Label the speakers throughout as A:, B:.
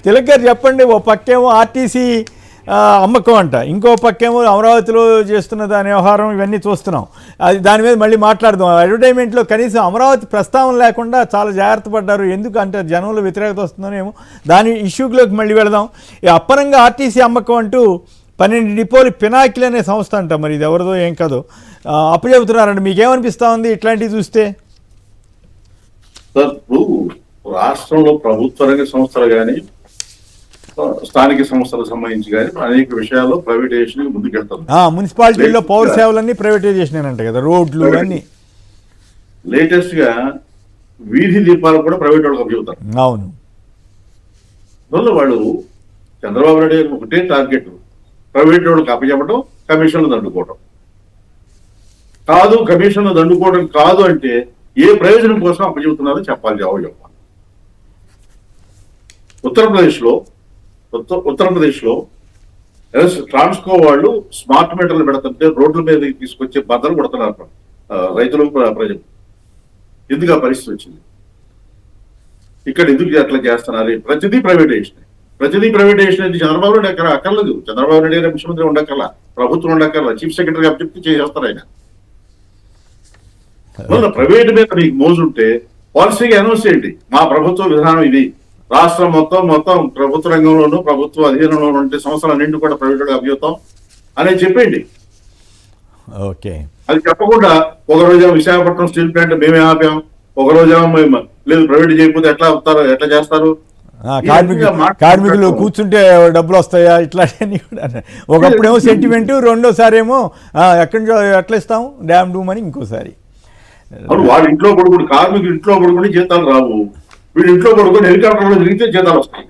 A: తిలక్ గారు చెప్పండి, ఓ పక్కేమో ఆర్టీసీ అమ్మకం అంట, ఇంకో పక్కేమో అమరావతిలో చేస్తున్న దాని వ్యవహారం, ఇవన్నీ చూస్తున్నాం. అది దాని మీద మళ్ళీ మాట్లాడదాం. అడ్వర్టైజ్మెంట్లో కనీసం అమరావతి ప్రస్తావన లేకుండా చాలా జాగ్రత్త పడ్డారు. ఎందుకు అంటే జనంలో వ్యతిరేకత వస్తుందనేమో, దాని ఇష్యూలోకి మళ్ళీ వెళదాం. ఈ అప్పనంగా ఆర్టీసీ అమ్మకం అంటూ 12 డిపోలు పినాకిల్ అనే సంస్థ అంట, మరి ఇది ఎవరిదో ఏం కాదో అప్పచెబుతున్నారండి. మీకేమనిపిస్తూ ఉంది ఇట్లాంటివి చూస్తే?
B: రాష్ట్రంలో ప్రభుత్వ రంగ సంస్థలు కానీ స్థానిక సంస్థలకు సంబంధించి కానీ అనేక విషయాల్లో ప్రైవేటైజేషన్ ముందుకెళ్తారు.
A: మున్సిపాలిటీలో పౌర సేవలన్నీ ప్రైవేటైజేషన్ అంట కదా, రోడ్లు అన్ని.
B: లేటెస్ట్ గా వీధి దీపాలు కూడా ప్రైవేట్ వాళ్ళకి అప్పచెబుతారు.
A: అవును,
B: వాళ్ళు చంద్రబాబు నాయుడు గారు ఒకటే టార్గెట్, ప్రైవేట్ వాళ్ళకి అప్పచెప్పడం, కమిషన్లు దండుకోవడం. కాదు, కమిషన్లు దండుకోవడం కాదు అంటే ఏ ప్రయోజనం కోసం అప్పచెబుతున్నారో చెప్పాలి, జవాబు చెప్పాలి. ఉత్తరప్రదేశ్ లో ట్రాన్స్కో వాళ్ళు స్మార్ట్ మీటర్లు పెడుతుంటే రోడ్ల మీద తీసుకొచ్చే బద్దలు కొడుతున్నారు రైతులు, ప్రజలు. ఎందుకు ఆ పరిస్థితి వచ్చింది? ఇక్కడ ఎందుకు అట్లా చేస్తున్నారు? ప్రతిదీ ప్రైవేటైజేషన్ అంటే చంద్రబాబు నాయుడు అక్కర్లేదు. చంద్రబాబు నాయుడు గారు ముఖ్యమంత్రి ఉండక్కర్లా, ప్రభుత్వం ఉండక్కర్లా, చీఫ్ సెక్రటరీ అప్పచెప్తే చేసేస్తారు ఆయన. ప్రైవేట్ మీద మీకు మోజు ఉంటే పాలసీగా అనౌన్స్ చేయండి, మా ప్రభుత్వ విధానం ఇది, రాష్ట్రం మొత్తం ప్రభుత్వ రంగంలోనూ ప్రభుత్వ అధీనంలో ఉండే సంస్థలన్నింటినీ కూడా ప్రైవేట్ అభ్యుతాం అనేది చెప్పండి.
A: ఓకే,
B: అది చెప్పకుండా ఒక రోజు విశాఖపట్నం స్టీల్ ప్లాంట్ మేమే ఆపాం, ఒక రోజు లేదు ప్రైవేట్ చేయకపోతే ఎట్లా చేస్తారు?
A: కార్మికులు కూర్చుంటే డబ్బులు వస్తాయా, ఇట్లాంటివన్నీ కూడా. ఒకప్పుడేమో సెంటిమెంట్, రెండోసారి ఏమో ఎక్కడి నుంచో ఎట్లా ఇస్తాం డ్యామ్ డూమ్ అని, ఇంకోసారి
B: వాళ్ళ ఇంట్లో పడుకుని కార్మికులు ఇంట్లో పడుకుని జీతాలు రావు, వీళ్ళు ఇంట్లో పడుకొని హెలికాప్టర్లో తిరిగితే జీతాలు వస్తాయి.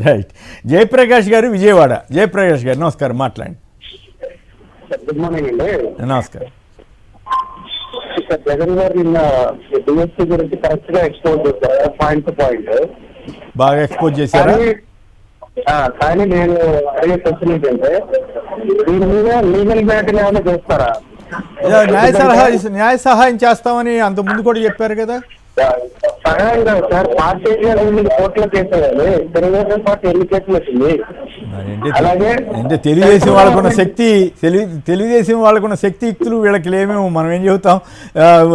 A: రైట్. జయప్రకాష్ గారు, విజయవాడ. జయప్రకాష్ గారు నమస్కారం, మాట్లాడండి.
C: గుడ్ మార్నింగ్ అండి.
A: నమస్కారం.
C: జగన్ గారు నిన్న డిఎస్సీ గురించి కరెక్ట్ గా ఎక్స్పోజ్ చేశారు, పాయింట్ టు పాయింట్
A: బాగా ఎక్స్పోజ్ చేశారు.
C: కానీ నేను అడిగే క్వశ్చన్ ఏంటంటే, దీని మీద లీగల్ బ్యాటిల్ ఏమైనా చేస్తారా?
A: న్యాయ సహాయం చేస్తామని అంత ముందు కూడా చెప్పారు కదా.
C: సహాయం కాదు సార్, పార్టీ కోర్టులో కేసు అయ్యాలి, తెలుగుదేశం పార్టీ ఎన్ని కేసులు వచ్చింది. అలాగే
A: అంటే తెలుగుదేశం వాళ్ళకున్న శక్తియుక్తులు వీళ్ళకి లేమేమో, మనం ఏం చెబుతాం.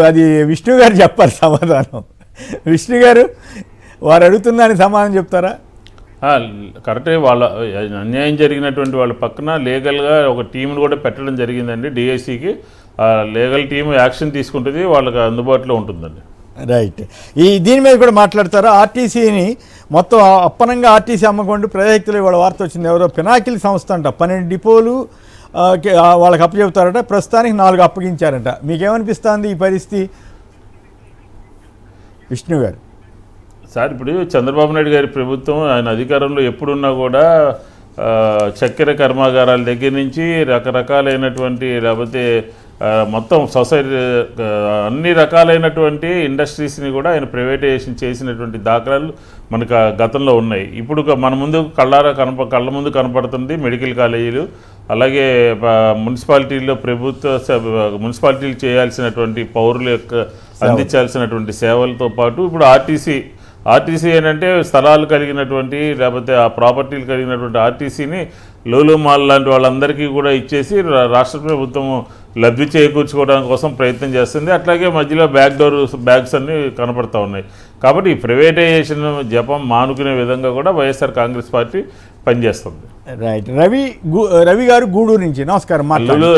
A: అది విష్ణు గారు చెప్పాలి సమాధానం. విష్ణు గారు, వారు అడుగుతుందని సమాధానం చెప్తారా?
D: కరెక్టే. వాళ్ళ అన్యాయం జరిగినటువంటి వాళ్ళ పక్కన లీగల్గా ఒక టీంను కూడా పెట్టడం జరిగిందండి. డిఐసికి లీగల్ టీం యాక్షన్ తీసుకుంటుంది, వాళ్ళకి అందుబాటులో ఉంటుందండి.
A: రైట్. దీని మీద కూడా మాట్లాడతారా? ఆర్టీసీని మొత్తం అప్పనంగా ఆర్టీసీ అమ్మకుండా ప్రజాహితులు ఇవాళ వార్త వచ్చింది. ఎవరో పినాకిల్ సంస్థ అంట 12 డిపోలు వాళ్ళకి అప్పచెబుతారట, ప్రస్తుతానికి 4 అప్పగించారట. మీకేమనిపిస్తుంది ఈ పరిస్థితి విష్ణు గారు?
D: సార్, ఇప్పుడు చంద్రబాబు నాయుడు గారి ప్రభుత్వం ఆయన అధికారంలో ఎప్పుడున్నా కూడా చక్కెర కర్మాగారాల దగ్గర నుంచి రకరకాలైనటువంటి, లేకపోతే మొత్తం సొసైటీ అన్ని రకాలైనటువంటి ఇండస్ట్రీస్ని కూడా ఆయన ప్రైవేటైజేషన్ చేసినటువంటి దాఖలాలు మనకు గతంలో ఉన్నాయి. ఇప్పుడు మన ముందు కళ్ళ ముందు కనపడుతుంది మెడికల్ కాలేజీలు, అలాగే మున్సిపాలిటీల్లో మున్సిపాలిటీలు చేయాల్సినటువంటి పౌరుల యొక్క అందించాల్సినటువంటి సేవలతో పాటు ఇప్పుడు ఆర్టీసీ ఏంటంటే స్థలాలు కలిగినటువంటి, లేకపోతే ఆ ప్రాపర్టీలు కలిగినటువంటి ఆర్టీసీని లోలు మాల్ లాంటి వాళ్ళందరికీ కూడా ఇచ్చేసి రాష్ట్ర ప్రభుత్వం లబ్ధి చేకూర్చుకోవడానికి కోసం ప్రయత్నం చేస్తుంది. అట్లాగే మధ్యలో బ్యాగ్స్ అన్నీ కనపడతా ఉన్నాయి. కాబట్టి ఈ ప్రైవేటైజేషన్ జపం మానుకునే విధంగా కూడా వైఎస్ఆర్ కాంగ్రెస్ పార్టీ పనిచేస్తుంది.
A: రైట్. రవి గారు గూడూరు నుంచి నమస్కారం.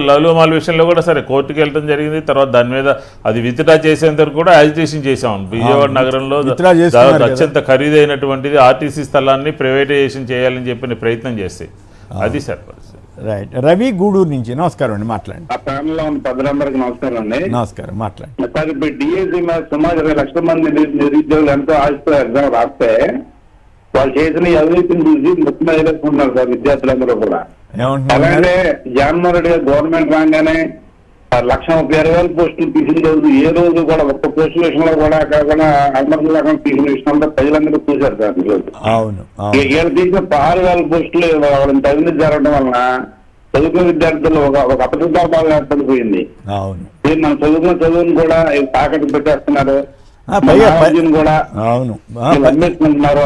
D: లవ్లు మాల్ విషయంలో కూడా సరే కోర్టుకు వెళ్ళడం జరిగింది. తర్వాత దాని మీద అది విత్డ్రా చేసేంత వరకు కూడా యాజిటేషన్ చేసాం. విజయవాడ నగరంలో అత్యంత ఖరీదైనటువంటిది ఆర్టీసీ స్థలాన్ని ప్రైవేటైజేషన్ చేయాలని చెప్పిన ప్రయత్నం చేస్తే అది సార్.
A: రైట్. రవి గూడూరు నుంచి నమస్కారం అండి, మాట్లాడండి.
E: ఆ ప్యానల్లో ఉన్న పెద్దలందరికీ నమస్కారం అండి.
A: నమస్కారం, మాట్లాడండి.
E: సార్, ఇప్పుడు డిఎస్సీ మీద సుమారు 20 లక్షల మంది నిరుద్యోగులు ఎంతో ఆశతో ఎగ్జామ్ రాస్తే వాళ్ళు చేసిన అవినీతిని చూసి మొత్తం ఎదుర్కొంటున్నారు సార్ విద్యార్థులందరూ కూడా. అలాగే జగన్మోహన్ రెడ్డి గారు గవర్నమెంట్ రాగానే 1,30,20,000 పోస్టులు తీసిన రోజు ఏ రోజు కూడా ఒక్క పోస్ట్ విషయంలో కూడా కాకుండా అమలు లేకుండా తీసిన విషయంలో ప్రజలందరూ చూశారు సార్. ఈయన తీసిన 6,000 పోస్టులు వాళ్ళని అవినీతి జరగడం వలన చదువుకున్న విద్యార్థులు ఒక అపరిపాలన ఏర్పడిపోయింది. మనం చదువుకున్న చదువును కూడా తాకట్టు పెట్టేస్తున్నారు.
A: పైగా
E: నాగార్జున కూడా
A: అవును
E: వీళ్ళు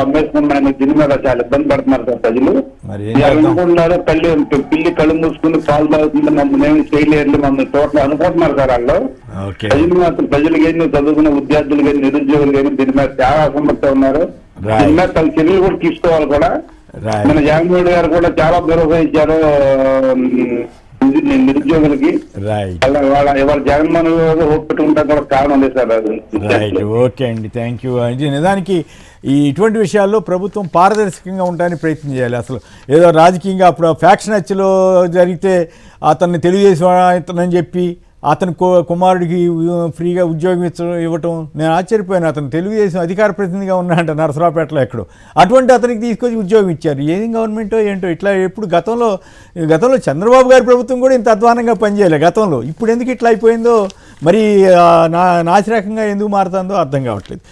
E: అమ్మేసుకుంటున్నారు దీని మీద చాలా ఇబ్బంది పడుతున్నారు సార్ ప్రజలు.
A: మరి ఏం
E: వీళ్ళు
A: చేద్దాం?
E: అనుకుంటున్నారు పిల్లి కళ్ళు మూసుకుని పాలు తాగుతుంది, మమ్మల్ని ఏమి చేయలేరు, మమ్మల్ని తోటలు అనుకుంటున్నారు సార్ వాళ్ళు.
A: ఓకే
E: ప్రజలు మాత్రం ప్రజలు కానీ చదువుకున్న విద్యార్థులు కానీ నిరుద్యోగులు కానీ దీని మీద చాలా అసమర్థ ఉన్నారు.
A: Right.
E: దీని మీద తమ చర్యలు కూడా తీసుకోవాలి కూడా.
A: రైట్
E: మన జగన్మోహన్ గారు కూడా చాలా భరోసా ఇచ్చారు నిరుద్యోగులకి.
A: రైట్
E: ఇవాళ జగన్మోహన్ గారు పెట్టుకుంటా కూడా కారణం లేదు సార్ అది.
A: రైట్ ఓకే అండి, థ్యాంక్ యూ. ఇది నిజానికి ఇటువంటి విషయాల్లో ప్రభుత్వం పారదర్శకంగా ఉండడానికి ప్రయత్నం చేయాలి. అసలు ఏదో రాజకీయంగా అప్పుడు ఫ్యాక్షన్ హత్యలో జరిగితే అతన్ని తెలుగుదేశం అతనని చెప్పి అతని కుమారుడికి ఫ్రీగా ఉద్యోగం ఇవ్వటం, నేను ఆశ్చర్యపోయాను. అతను తెలుగుదేశం అధికార ప్రతినిధిగా ఉన్నాడంట నరసరావుపేటలో ఎక్కడో, అటువంటి అతనికి తీసుకొచ్చి ఉద్యోగం ఇచ్చారు. ఏం గవర్నమెంటో ఏంటో ఇట్లా. ఎప్పుడు గతంలో చంద్రబాబు గారి ప్రభుత్వం కూడా ఇంత అధ్వానంగా పనిచేయలే గతంలో. ఇప్పుడు ఎందుకు ఇట్లా అయిపోయిందో మరి నాసిరకంగా ఎందుకు మారుతుందో అర్థం కావట్లేదు.